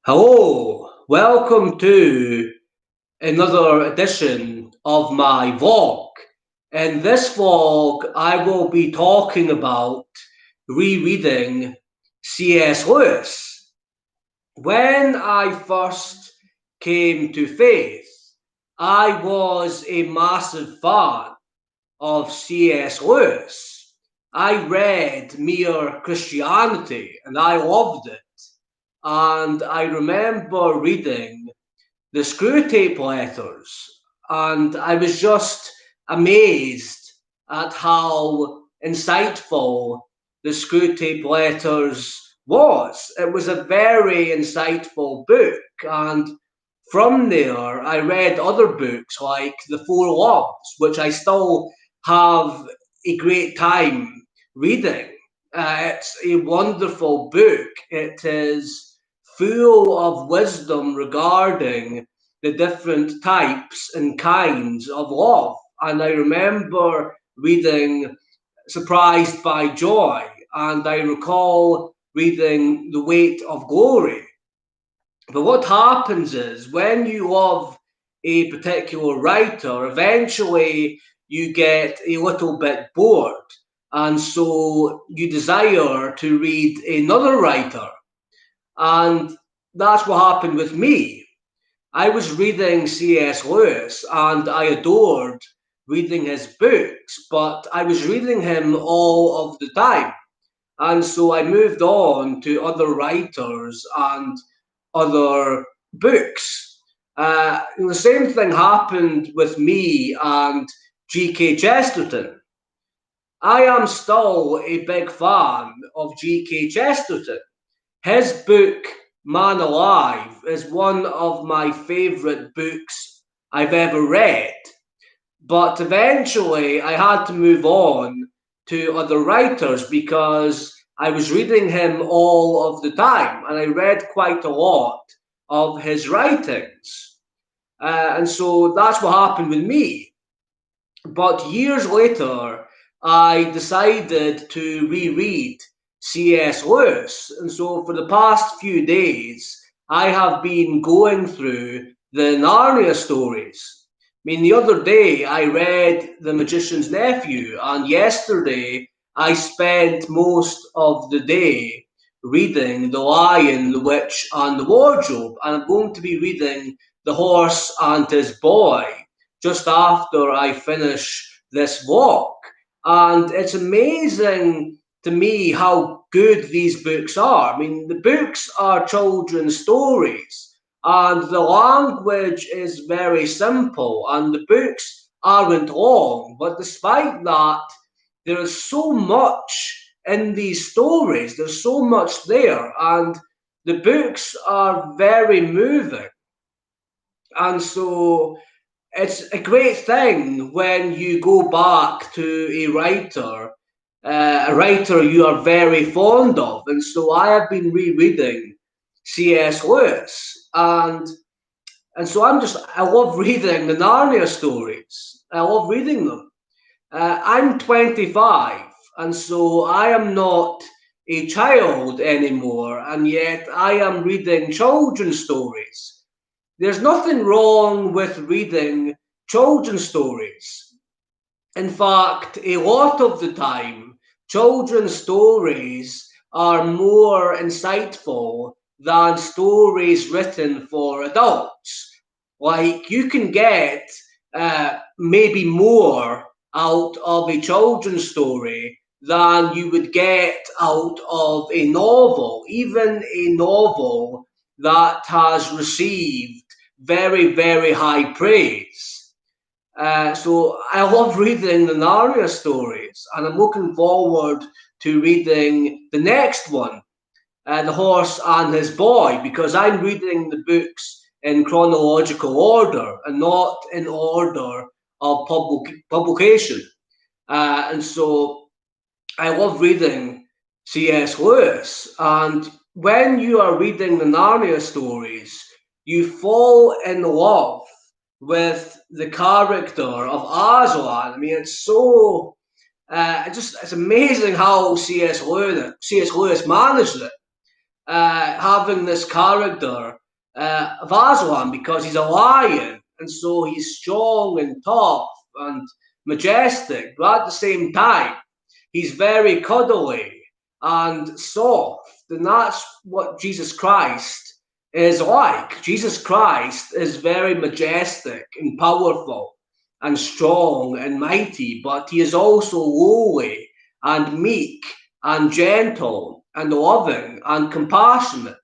Hello, welcome to another edition of my vlog. In this vlog, I will be talking about rereading C.S. Lewis. When I first came to faith, I was a massive fan of C.S. Lewis. I read Mere Christianity and I loved it. And I remember reading the screw tape letters, and I was just amazed at how insightful the screw tape letters was. It was a very insightful book, and from there I read other books like The Four Loves, which I still have a great time reading. It's a wonderful book. It is full of wisdom regarding the different types and kinds of love. And I remember reading Surprised by Joy, and I recall reading The Weight of Glory. But what happens is when you love a particular writer, eventually you get a little bit bored. And so you desire to read another writer. And that's what happened with me. I was reading C.S. Lewis and I adored reading his books, but I was reading him all of the time. And so I moved on to other writers and other books. The same thing happened with me and G.K. Chesterton. I am still a big fan of G.K. Chesterton. His book, Man Alive, is one of my favourite books I've ever read. But eventually I had to move on to other writers because I was reading him all of the time and I read quite a lot of his writings. And so that's what happened with me. But years later, I decided to reread C.S. Lewis. And so for the past few days, I have been going through the Narnia stories. I mean, the other day I read The Magician's Nephew, and yesterday I spent most of the day reading The Lion, the Witch, and the Wardrobe. And I'm going to be reading The Horse and His Boy just after I finish this walk. And it's amazing to me how good these books are. I mean, the books are children's stories, and the language is very simple, and the books aren't long. But despite that, there is so much in these stories, there's so much there, and the books are very moving. And so it's a great thing when you go back to a writer you are very fond of. And so I have been rereading C.S. Lewis, and so I love reading the Narnia stories. I love reading them. I'm 25, and so I am not a child anymore, and yet I am reading children's stories. There's nothing wrong with reading children's stories. In fact, a lot of the time, children's stories are more insightful than stories written for adults. Like, you can get maybe more out of a children's story than you would get out of a novel, even a novel that has received very, very high praise. So I love reading the Narnia stories, and I'm looking forward to reading the next one, The Horse and His Boy, because I'm reading the books in chronological order and not in order of publication. And so I love reading C.S. Lewis. And when you are reading the Narnia stories, you fall in love with the character of Aslan. I mean, it's so It's amazing how C.S. Lewis managed it, having this character of Aslan, because he's a lion, and so he's strong and tough and majestic, but at the same time, he's very cuddly and soft, and that's what Jesus Christ is like. Jesus Christ is very majestic and powerful and strong and mighty, but he is also lowly and meek and gentle and loving and compassionate.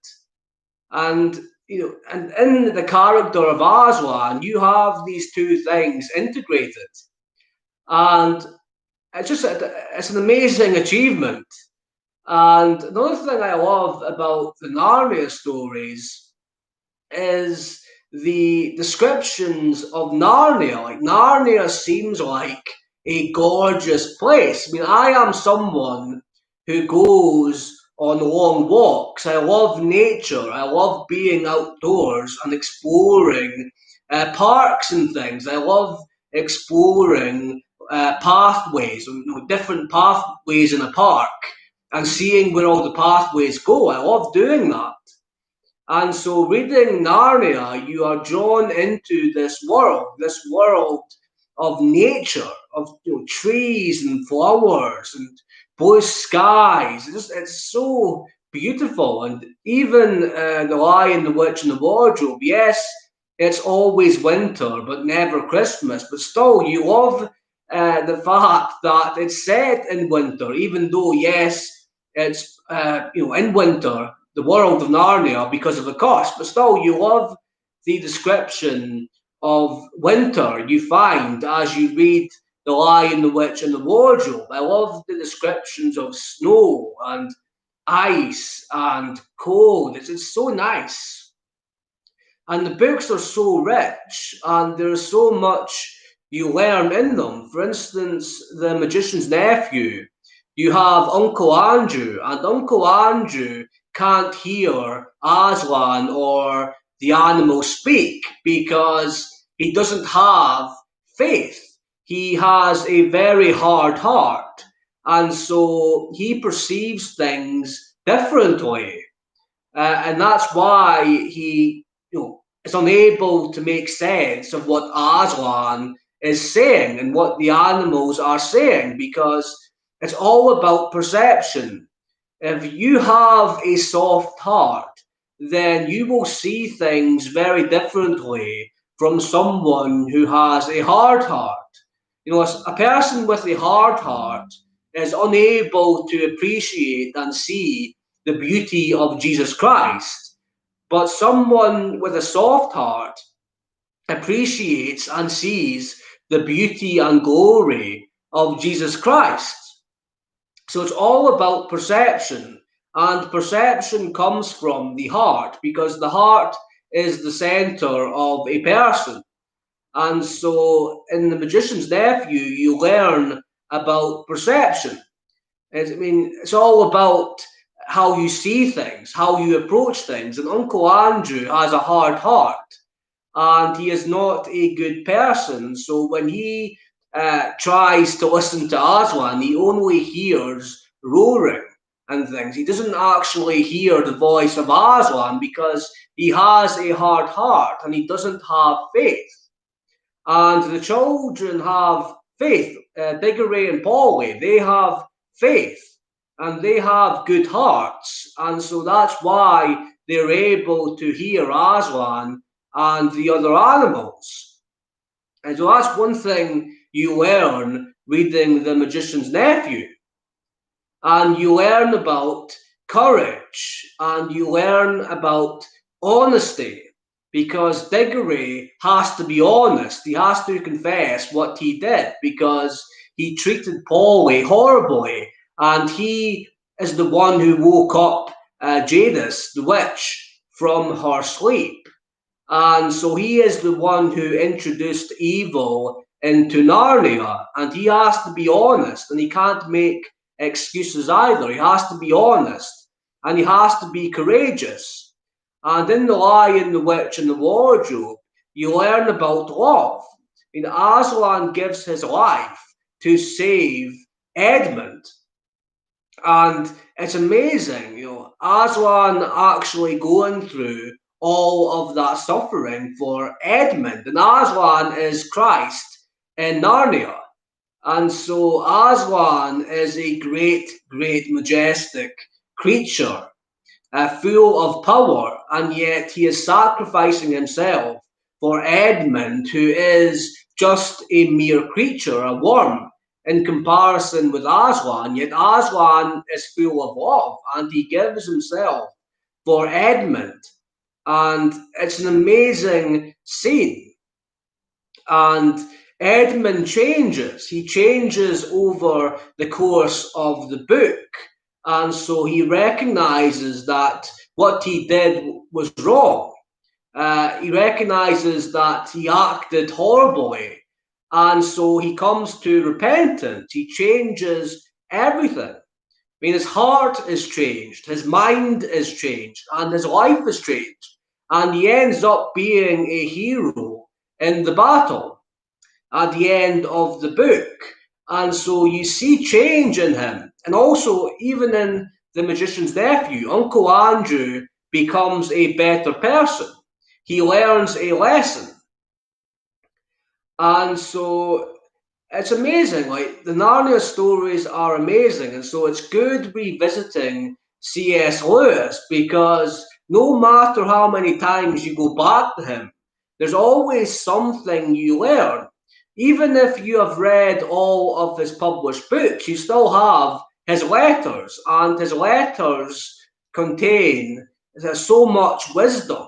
And and in the character of Aslan, you have these two things integrated, and it's an amazing achievement. And another thing I love about the Narnia stories is the descriptions of Narnia. Like, Narnia seems like a gorgeous place. I mean, I am someone who goes on long walks. I love nature. I love being outdoors and exploring parks and things. I love exploring pathways, different pathways in a park, and seeing where all the pathways go. I love doing that. And so, reading Narnia, you are drawn into this world of nature, of trees and flowers and blue skies. It's so beautiful. And even The Lion, the Witch, and the Wardrobe, yes, it's always winter, but never Christmas. But still, you love the fact that it's set in winter, even though, yes, it's in winter, the world of Narnia, because of the cost, but still you love the description of winter you find as you read The Lion, the Witch, and the Wardrobe. I love the descriptions of snow and ice and cold. It's so nice. And the books are so rich, and there's so much you learn in them. For instance, The Magician's Nephew, you have Uncle Andrew, and Uncle Andrew can't hear Aslan or the animals speak because he doesn't have faith. He has a very hard heart, and so he perceives things differently. And that's why he, is unable to make sense of what Aslan is saying and what the animals are saying, because it's all about perception. If you have a soft heart, then you will see things very differently from someone who has a hard heart. A person with a hard heart is unable to appreciate and see the beauty of Jesus Christ. But someone with a soft heart appreciates and sees the beauty and glory of Jesus Christ. So it's all about perception, and perception comes from the heart, because the heart is the center of a person. And so in The Magician's Nephew, you learn about perception. It's all about how you see things, how you approach things. And Uncle Andrew has a hard heart, and he is not a good person. So when he tries to listen to Aslan, he only hears roaring and things. He doesn't actually hear the voice of Aslan because he has a hard heart and he doesn't have faith. And the children have faith. Diggory and Polly, they have faith and they have good hearts. And so that's why they're able to hear Aslan and the other animals. And so that's one thing you learn reading The Magician's Nephew. And you learn about courage and you learn about honesty, because Diggory has to be honest. He has to confess what he did because he treated Polly horribly, and he is the one who woke up Jadis, the witch, from her sleep. And so he is the one who introduced evil into Narnia, and he has to be honest, and he can't make excuses either. He has to be honest, and he has to be courageous. And in The Lion, the Witch, and the Wardrobe, you learn about love. Aslan gives his life to save Edmund. And it's amazing, Aslan actually going through all of that suffering for Edmund. And Aslan is Christ in Narnia. And so Aslan is a great, great, majestic creature, full of power, and yet he is sacrificing himself for Edmund, who is just a mere creature, a worm, in comparison with Aslan. Yet Aslan is full of love, and he gives himself for Edmund. And it's an amazing scene. And Edmund changes. He changes over the course of the book. And so he recognizes that what he did was wrong. He recognizes that he acted horribly. And so he comes to repentance. He changes everything. I mean, his heart is changed, his mind is changed, and his life is changed. And he ends up being a hero in the battle at the end of the book. And so you see change in him. And also, even in The Magician's Nephew, Uncle Andrew becomes a better person. He learns a lesson. And so it's amazing. Like, the Narnia stories are amazing. And so it's good revisiting C.S. Lewis, because no matter how many times you go back to him, there's always something you learn. Even if you have read all of his published books, you still have his letters, and his letters contain so much wisdom.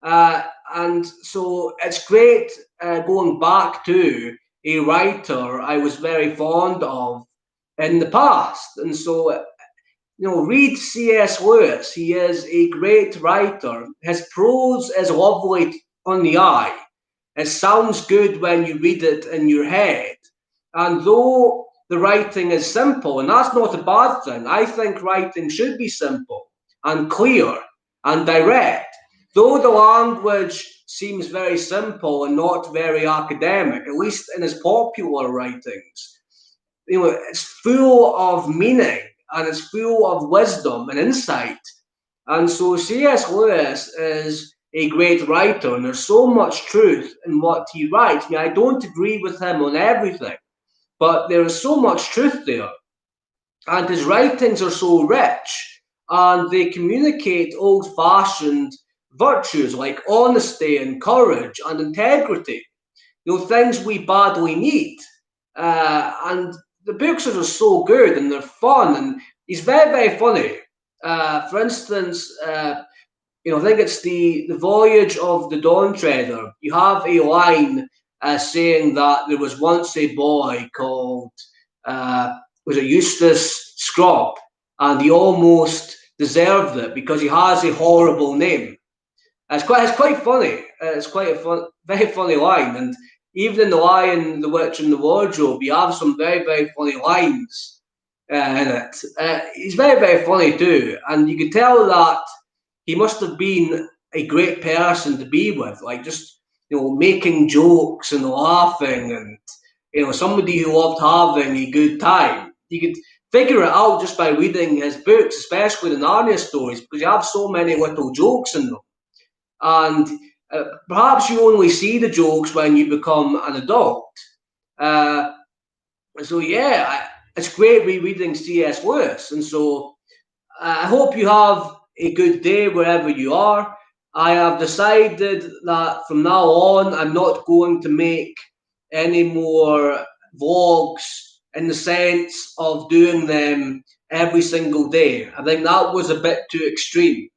And so it's great going back to a writer I was very fond of in the past. And so, read C.S. Lewis. He is a great writer. His prose is lovely on the eye. It sounds good when you read it in your head. And though the writing is simple, and that's not a bad thing, I think writing should be simple and clear and direct. Though the language seems very simple and not very academic, at least in his popular writings, it's full of meaning and it's full of wisdom and insight. And so C.S. Lewis is a great writer, and there's so much truth in what he writes. I mean, I don't agree with him on everything, but there is so much truth there. And his writings are so rich, and they communicate old-fashioned virtues like honesty and courage and integrity, things we badly need. And the books are just so good, and they're fun, and he's very, very funny. For instance, I think it's the Voyage of the Dawn Treader. You have a line saying that there was once a boy called, was it Eustace Scrop, and he almost deserved it because he has a horrible name. It's quite funny. It's quite a very funny line. And even in The Lion, the Witch, and the Wardrobe, you have some very, very funny lines in it. He's very, very funny too. And you could tell that he must have been a great person to be with, like just, making jokes and laughing, and, somebody who loved having a good time. You could figure it out just by reading his books, especially the Narnia stories, because you have so many little jokes in them. And perhaps you only see the jokes when you become an adult. So yeah, it's great rereading C.S. Lewis. And so I hope you have a good day wherever you are. I have decided that from now on, I'm not going to make any more vlogs in the sense of doing them every single day. I think that was a bit too extreme.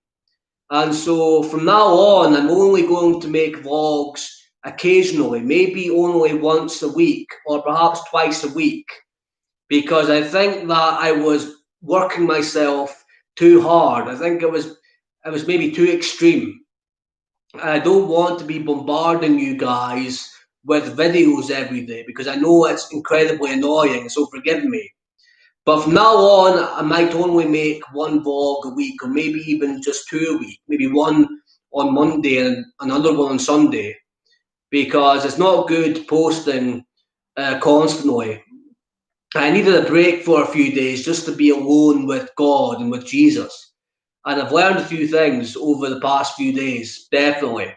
And so from now on, I'm only going to make vlogs occasionally, maybe only once a week or perhaps twice a week, because I think that I was working myself too hard. I think it was maybe too extreme. I don't want to be bombarding you guys with videos every day because I know it's incredibly annoying, so forgive me. But from now on, I might only make one vlog a week, or maybe even just two a week. Maybe one on Monday and another one on Sunday, because it's not good posting constantly. I needed a break for a few days just to be alone with God and with Jesus. And I've learned a few things over the past few days, definitely.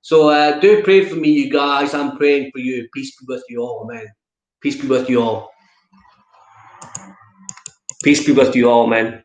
So do pray for me, you guys. I'm praying for you. Peace be with you all, amen. Peace be with you all. Peace be with you all, amen.